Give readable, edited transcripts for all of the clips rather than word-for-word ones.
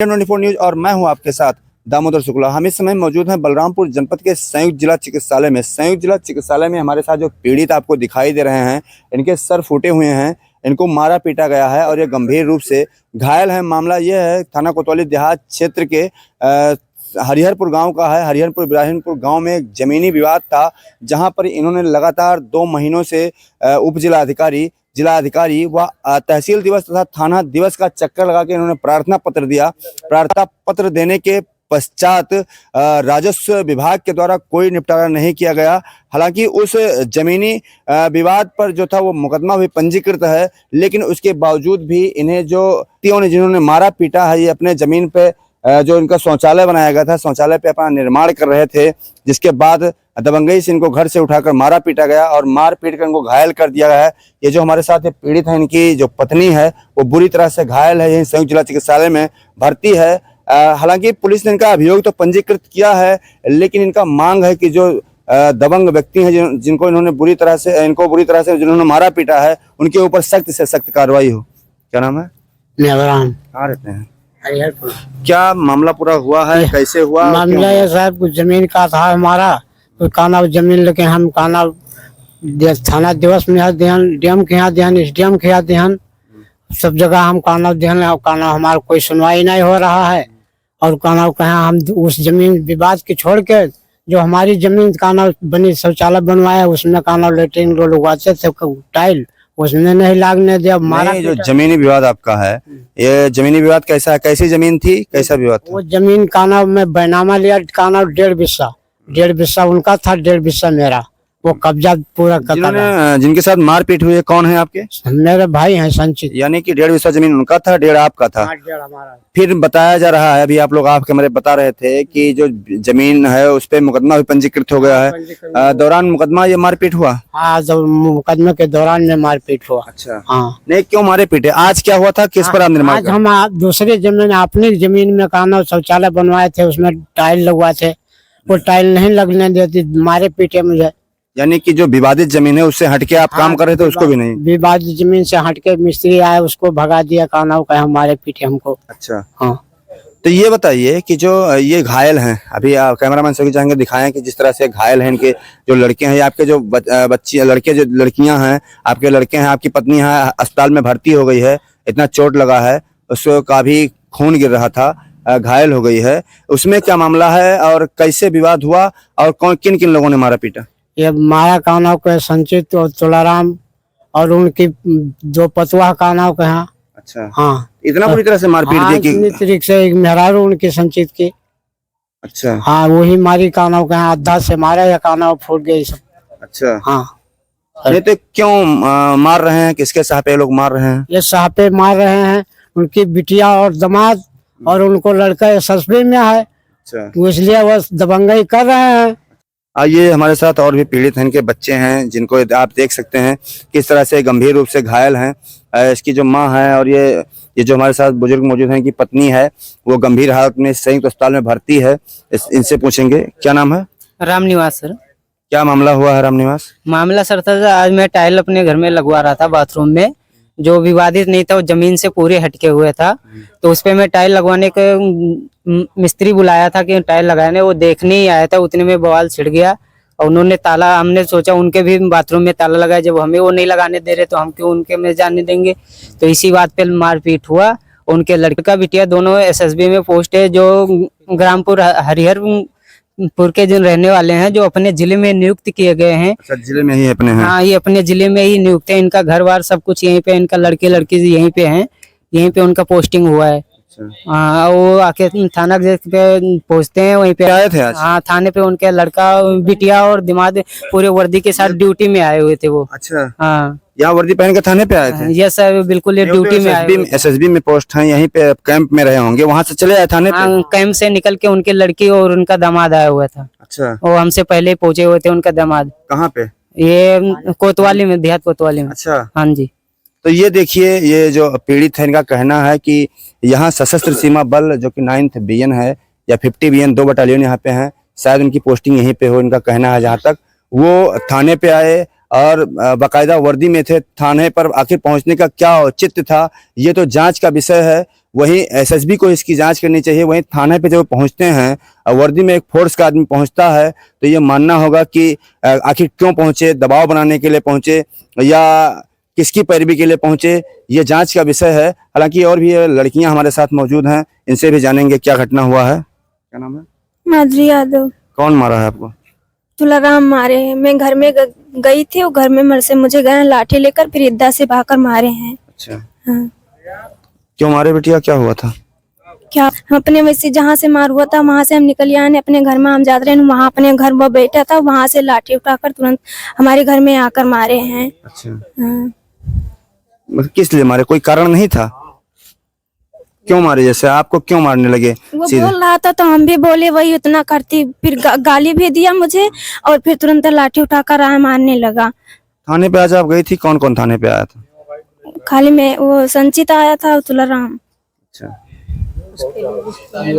24 news और मैं हूं आपके साथ दामोदर शुक्ला। हम इस समय मौजूद हैं बलरामपुर जनपद के संयुक्त जिला चिकित्सालय में। संयुक्त जिला चिकित्सालय में हमारे साथ जो पीड़ित आपको दिखाई दे रहे हैं, इनके सर फूटे हुए हैं, इनको मारा पीटा गया है और ये गंभीर रूप से घायल है। मामला ये है थाना कोतवाली देहात क्षेत्र के हरिहरपुर गांव का है। हरिहरपुर इब्राहिमपुर गांव में एक जमीनी विवाद था, जहां पर इन्होंने लगातार 2 महीनों से उप जिलाधिकारी व तहसील दिवस तथा थाना दिवस का चक्कर लगा के इन्होंने प्रार्थना पत्र दिया। प्रार्थना पत्र देने के पश्चात राजस्व विभाग के द्वारा कोई निपटारा नहीं किया गया। हालांकि उस जमीनी विवाद पर जो था वो मुकदमा भी पंजीकृत है, लेकिन उसके बावजूद भी इन्हें जिन्होंने मारा पीटा है, ये अपने जमीन पे जो इनका शौचालय बनाया गया था, शौचालय पे अपना निर्माण कर रहे थे, जिसके बाद दबंगई से इनको घर से उठाकर मारा पीटा गया और मार पीट कर इनको घायल कर दिया गया है। ये जो हमारे साथ पीड़ित है, इनकी जो पत्नी है वो बुरी तरह से घायल है, यही संयुक्त जिला चिकित्सालय में भर्ती है। हालांकि पुलिस ने इनका अभियोग तो पंजीकृत किया है, लेकिन इनका मांग है कि जो दबंग व्यक्ति हैं जिनको बुरी तरह से जिन्होंने मारा पीटा है, उनके ऊपर सख्त से सख्त कार्रवाई हो। क्या नाम है? कहाँ रहते हैं? हरिहरपुर। क्या मामला पूरा हुआ है, कैसे हुआ? मामला ये साहब कुछ जमीन का था हमारा, तो काना जमीन लेके हम काना थाना दिवस में डीएम के यहाँ ध्यान, SDM के यहाँ ध्यान, सब जगह हम काना ध्यान, काना हमारा कोई सुनवाई नहीं हो रहा है। और काना कहा हम उस जमीन विवाद के छोड़ के जो हमारी जमीन काना बनी शौचालय बनवाया, उसमें काना लेटरिन लगवाते थे टाइल, उसने नहीं लागने दिया। मारा जो जमीनी विवाद आपका है, ये जमीनी विवाद कैसा है? कैसी जमीन थी, कैसा विवाद था? वो जमीन काना में बैनामा लिया, काना 1.5 बिस्सा उनका था, 1.5 बिस्सा मेरा। वो कब्जा पूरा जिनके साथ मारपीट हुई है कौन है आपके? मेरे भाई हैं संचित। यानी कि 1.5 बिस्सा जमीन उनका था, 1.5 आपका था। 1.5 हमारा। फिर बताया जा रहा है, अभी आप लोग आप कैमरे बता रहे थे कि जो जमीन है उस पे मुकदमा भी पंजीकृत हो गया है। दौरान मुकदमा ये मारपीट हुआ? हाँ, जब मुकदमे के दौरान में मारपीट हुआ। अच्छा, हाँ। नहीं, क्यों मारे पीटे? आज क्या हुआ था, किस पर आप निर्माण? आज हम दूसरे जमीन, अपनी जमीन में काना शौचालय बनवाए थे, उसमें टाइल लगवाए थे, वो टाइल नहीं लगने देती, मारे पीटे मुझे। यानी कि जो विवादित जमीन है उससे हटके आप काम कर रहे थे, उसको भी नहीं? विवादित जमीन से हटके मिस्त्री आया, उसको भगा दिया, काना का हमारे पीटे हमको। अच्छा, हाँ। तो ये बताइए कि जो ये घायल हैं, अभी आप कैमरामैन से चाहेंगे दिखाएं कि जिस तरह से घायल हैं इनके जो लड़के हैं, आपके जो बच्ची लड़के जो लड़कियां हैं, आपके लड़के हैं, आपकी पत्नी है, अस्पताल में भर्ती हो गई है, इतना चोट लगा है, उसको काफी खून गिर रहा था, घायल हो गई है। उसमें क्या मामला है और कैसे विवाद हुआ और किन किन लोगों ने मारा पीटा? ये माया काना के संचित और तुलाराम और उनकी 2 पतुआ काना के यहाँ। अच्छा, हाँ। इतना बुरी तरह से मारपीट दी कि इतनी तरीके से एक मेहरारू उनकी संचित की। अच्छा, हाँ, वही मारी काना के यहाँ, आधा से मारा या काना फूट गई सब। अच्छा, हाँ। नहीं तो क्यों मार रहे हैं? किसके साहब लोग मार रहे हैं? ये साहब मार रहे हैं, उनकी बिटिया और दामाद, और उनको लड़का SSB में है। अच्छा, इसलिए वो दबंगई कर रहे हैं। आइए, हमारे साथ और भी पीड़ित हैं, इनके बच्चे हैं, जिनको आप देख सकते हैं किस तरह से गंभीर रूप से घायल हैं। इसकी जो मां है और ये जो हमारे साथ बुजुर्ग मौजूद हैं, इनकी पत्नी है, वो गंभीर हालत में संयुक्त अस्पताल में भर्ती है। इनसे पूछेंगे। क्या नाम है? रामनिवास सर। क्या मामला हुआ है रामनिवास? मामला सर था, आज मैं टाइल अपने घर में लगवा रहा था बाथरूम में, जो विवादित नहीं था, वो जमीन से पूरे हटके हुए था। तो उस पे मैं टाइल लगवाने के मिस्त्री बुलाया था कि टाइल लगाने, वो देखने ही आया था, उतने में बवाल छिड़ गया और उन्होंने ताला, हमने सोचा उनके भी बाथरूम में ताला लगाया, जब हमें वो नहीं लगाने दे रहे तो हम क्यों उनके में जाने देंगे। तो इसी बात पे मारपीट हुआ। उनके लड़का बिटिया दोनों SSB में पोस्ट है, जो ग्रामपुर हरिहरपुर के जो रहने वाले हैं, जो अपने जिले में नियुक्त किए गए हैं। अच्छा, जिले में ही अपने हैं? हाँ, ये अपने जिले में ही नियुक्त है, इनका घर बार सब कुछ यहीं पे, इनका लड़के लड़की यहीं पे हैं, यहीं पे उनका पोस्टिंग हुआ है। हाँ, वो आके थाना पे पहुंचते हैं, वहीं पे आए थे आज? हाँ, थाने पे उनके लड़का बिटिया और दिमाग पूरे वर्दी के साथ ड्यूटी में आए हुए थे वो। अच्छा, हाँ, यहाँ वर्दी पहन के थाने पे आए थे? यस सर, बिल्कुल, ये ड्यूटी में आए हुए थे। SSB में पोस्ट है, यहीं पे कैंप में रहे होंगे, वहाँ से चले आए थाने पे? हाँ, कैंप से निकल के उनके लड़की और उनका दामाद आया हुआ था। अच्छा, वो हमसे पहले पहुंचे हुए थे, उनका दामाद। कहाँ पे? ये कोतवाली में, देहात कोतवाली में। अच्छा, हाँ जी। तो ये देखिए, ये जो पीड़ित है, इनका कहना है कि यहाँ सशस्त्र सीमा बल जो कि 9th BN है या 50 BN 2 बटालियन यहाँ पे हैं, शायद उनकी पोस्टिंग यहीं पे हो, इनका कहना है। जहाँ तक वो थाने पे आए और बाकायदा वर्दी में थे, थाने पर आखिर पहुंचने का क्या औचित्य था, ये तो जांच का विषय है। वहीं एसएसबी को इसकी जांच करनी चाहिए। वहीं थाने पे जब पहुंचते हैं और वर्दी में एक फोर्स का आदमी पहुंचता है तो ये मानना होगा कि आखिर क्यों पहुंचे, दबाव बनाने के लिए पहुंचे या किसकी पैरवी के लिए पहुंचे, ये जांच का विषय है। हालांकि और भी लड़कियां हमारे साथ मौजूद हैं, इनसे भी जानेंगे क्या घटना हुआ है। क्या नाम है? माधुरी यादव। कौन मारा है आपको? तुलाराम मारे हैं। मैं घर में गई थी, वो घर में मर से मुझे गए लाठी लेकर, फिर इद्दा से भागकर मारे हैं। अच्छा, हाँ। क्यों मारे बिटिया, क्या हुआ था? क्या हम अपने वैसे जहाँ से मार हुआ था वहाँ से हम निकल आए अपने घर में, हम जाते रहे वहाँ अपने घर वो बैठा था, वहाँ से लाठी उठाकर तुरंत हमारे घर में आकर मारे हैं। अच्छा, हाँ। मतलब किस लिए मारे, कोई कारण नहीं था? क्यों मारे, जैसे आपको क्यों मारने लगे? वो सीधे बोल रहा था तो हम भी बोले वही उतना करती, फिर गाली भी दिया मुझे और फिर तुरंत लाठी उठाकर मारने लगा। थाने पे आज आप गई थी, कौन कौन थाने पे आया था? खाली में वो संचित आया था और तुलाराम। अच्छा,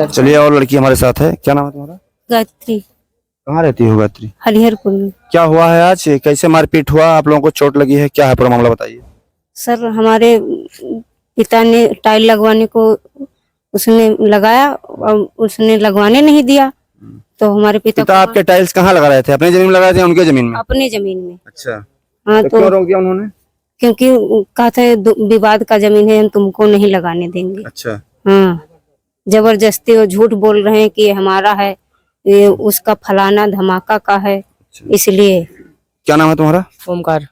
चलिए और लड़की हमारे साथ है। क्या नाम है तुम्हारा? गायत्री। कहाँ रहती हो गायत्री? हरिहरपुर में। क्या हुआ है आज, कैसे मारपीट हुआ, आप लोगों को चोट लगी है, क्या है पूरा मामला बताइए। सर हमारे पिता ने टाइल लगवाने को उसने लगाया और उसने लगवाने नहीं दिया, तो हमारे पिता पिता आपके टाइल्स कहाँ लगा रहे थे, अपनी जमीन में लगा रहे थे उनके जमीन में? अपने जमीन में। अच्छा, हाँ, तो तो क्यों रोक दिया उन्होंने? क्योंकि कहा था विवाद का जमीन है, हम तुमको नहीं लगाने देंगे। अच्छा, हाँ, जबरदस्ती वो झूठ बोल रहे हैं कि ये हमारा है, ये उसका फलाना धमाका का है, इसलिए। क्या नाम है तुम्हारा? ओमकार,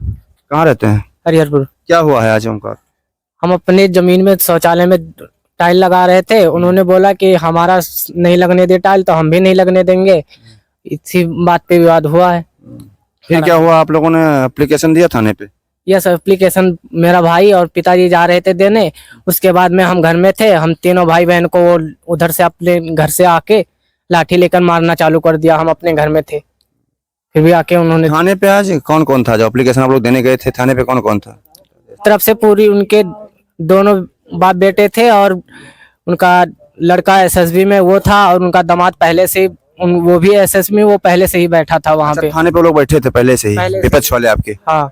कहाँ रहते हैं? हरिहरपुर। क्या हुआ है आज ओमकार? हम अपने जमीन में शौचालय में टाइल लगा रहे थे, उन्होंने बोला कि हमारा नहीं लगने दे टाइल तो हम भी नहीं लगने देंगे, इसी बात पे विवाद हुआ है। फिर क्या हुआ, आप लोगों ने एप्लीकेशन दिया थाने पे? यस, एप्लीकेशन मेरा भाई और पिताजी जा रहे थे देने, उसके बाद में हम घर में थे, हम तीनों भाई बहन को वो उधर से अपने घर से आके लाठी लेकर मारना चालू कर दिया। हम अपने घर में थे, फिर भी आके उन्होंने थाने पे आज कौन कौन था? जो एप्लीकेशन आप लोग देने गए थे थाने पे, कौन कौन था? तरफ से पूरी उनके दोनों बाप बेटे थे और उनका लड़का एसएसबी में वो था और उनका दामाद पहले से वो भी एसएसबी में, वो पहले से ही बैठा था वहाँ पे। थाने पे लोग बैठे थे पहले से ही, पहले से। विपक्ष वाले आपके? हाँ,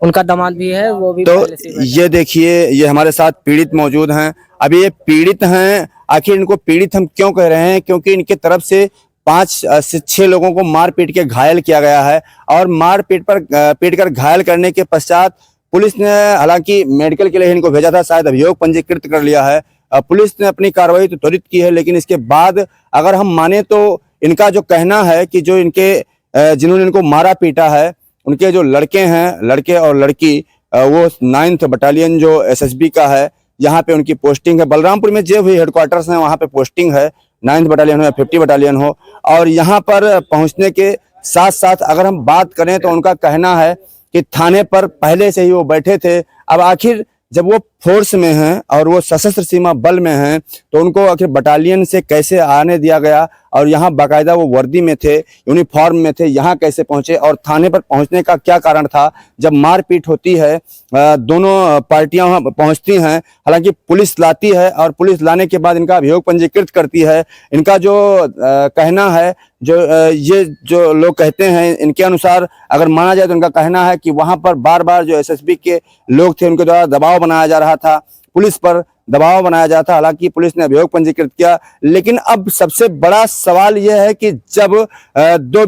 उनका दामाद भी है, वो भी तो पहले से ही बैठा। ये देखिए, ये हमारे साथ पीड़ित मौजूद हैं। अभी ये पीड़ित हैं, आखिर इनको पीड़ित हम क्यों कह रहे हैं? क्योंकि इनके तरफ से 5 से 6 लोगों को मार पीट के घायल किया गया है और मार पीट कर घायल करने के पश्चात पुलिस ने हालांकि मेडिकल के लिए इनको भेजा था, शायद अभियोग पंजीकृत कर लिया है। पुलिस ने अपनी कार्रवाई तो त्वरित की है, लेकिन इसके बाद अगर हम माने तो इनका जो कहना है कि जो इनके जिन्होंने इनको मारा पीटा है, उनके जो लड़के हैं, लड़के और लड़की, वो 9th बटालियन जो एसएसबी का है, यहाँ पे उनकी पोस्टिंग है। बलरामपुर में जो भी हेडक्वार्टर्स हैं वहाँ पे पोस्टिंग है, 9th बटालियन हो या 50 बटालियन हो। और यहाँ पर पहुँचने के साथ साथ अगर हम बात करें तो उनका कहना है कि थाने पर पहले से ही वो बैठे थे। अब आखिर जब वो फोर्स में हैं और वो सशस्त्र सीमा बल में हैं तो उनको आखिर बटालियन से कैसे आने दिया गया, और यहाँ बाकायदा वो वर्दी में थे, यूनिफॉर्म में थे, यहाँ कैसे पहुंचे और थाने पर पहुंचने का क्या कारण था? जब मारपीट होती है, दोनों पार्टियां वहाँ पहुंचती हैं, हालांकि पुलिस लाती है और पुलिस लाने के बाद इनका अभियोग पंजीकृत करती है। इनका जो कहना है, ये जो लोग कहते हैं, इनके अनुसार अगर माना जाए तो इनका कहना है कि वहां पर बार बार जो एसएसबी के लोग थे उनके द्वारा दबाव बनाया जा रहा था, पुलिस पर दबाव बनाया जाता था। हालांकि पुलिस ने अभियोग पंजीकृत किया, लेकिन अब सबसे बड़ा सवाल यह है कि जब 2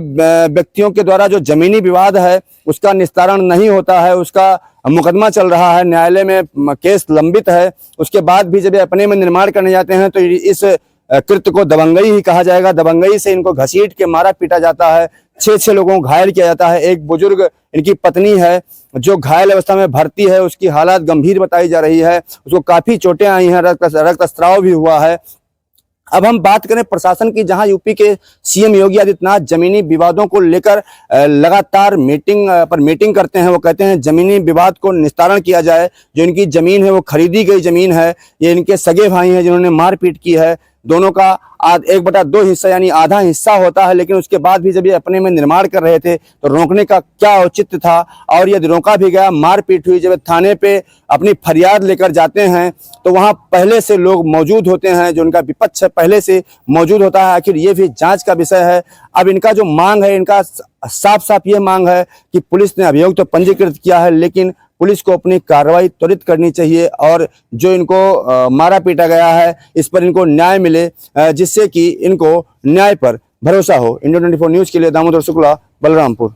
व्यक्तियों के द्वारा जो जमीनी विवाद है उसका निस्तारण नहीं होता है, उसका मुकदमा चल रहा है, न्यायालय में केस लंबित है, उसके बाद भी जब ये अपने में निर्माण करने जाते हैं तो इस कृत्य को दबंगई ही कहा जाएगा। दबंगई से इनको घसीट के मारा पीटा जाता है, 6 लोगों को घायल किया जाता है। एक बुजुर्ग, इनकी पत्नी है जो घायल अवस्था में भर्ती है, उसकी हालत गंभीर बताई जा रही है, उसको काफी चोटें आई हैं, रक्तस्राव भी हुआ है। अब हम बात करें प्रशासन की, जहां यूपी के सीएम योगी आदित्यनाथ जमीनी विवादों को लेकर लगातार मीटिंग करते हैं। वो कहते हैं जमीनी विवाद को निस्तारण किया जाए, जो इनकी जमीन है वो खरीदी गई जमीन है, ये इनके सगे भाई हैं जिन्होंने मारपीट की है, दोनों का 1/2 हिस्सा यानी आधा हिस्सा होता है। लेकिन उसके बाद भी जब ये अपने में निर्माण कर रहे थे तो रोकने का क्या औचित्य था? और यदि रोका भी गया, मारपीट हुई, जब थाने पे अपनी फरियाद लेकर जाते हैं तो वहां पहले से लोग मौजूद होते हैं, जो उनका विपक्ष है पहले से मौजूद होता है। आखिर ये भी जांच का विषय है। अब इनका जो मांग है, इनका साफ साफ ये मांग है कि पुलिस ने अभियोग तो पंजीकृत किया है, लेकिन पुलिस को अपनी कार्रवाई त्वरित करनी चाहिए और जो इनको मारा पीटा गया है इस पर इनको न्याय मिले, जिससे कि इनको न्याय पर भरोसा हो। इंडिया 24 न्यूज़ के लिए दामोदर शुक्ला, बलरामपुर।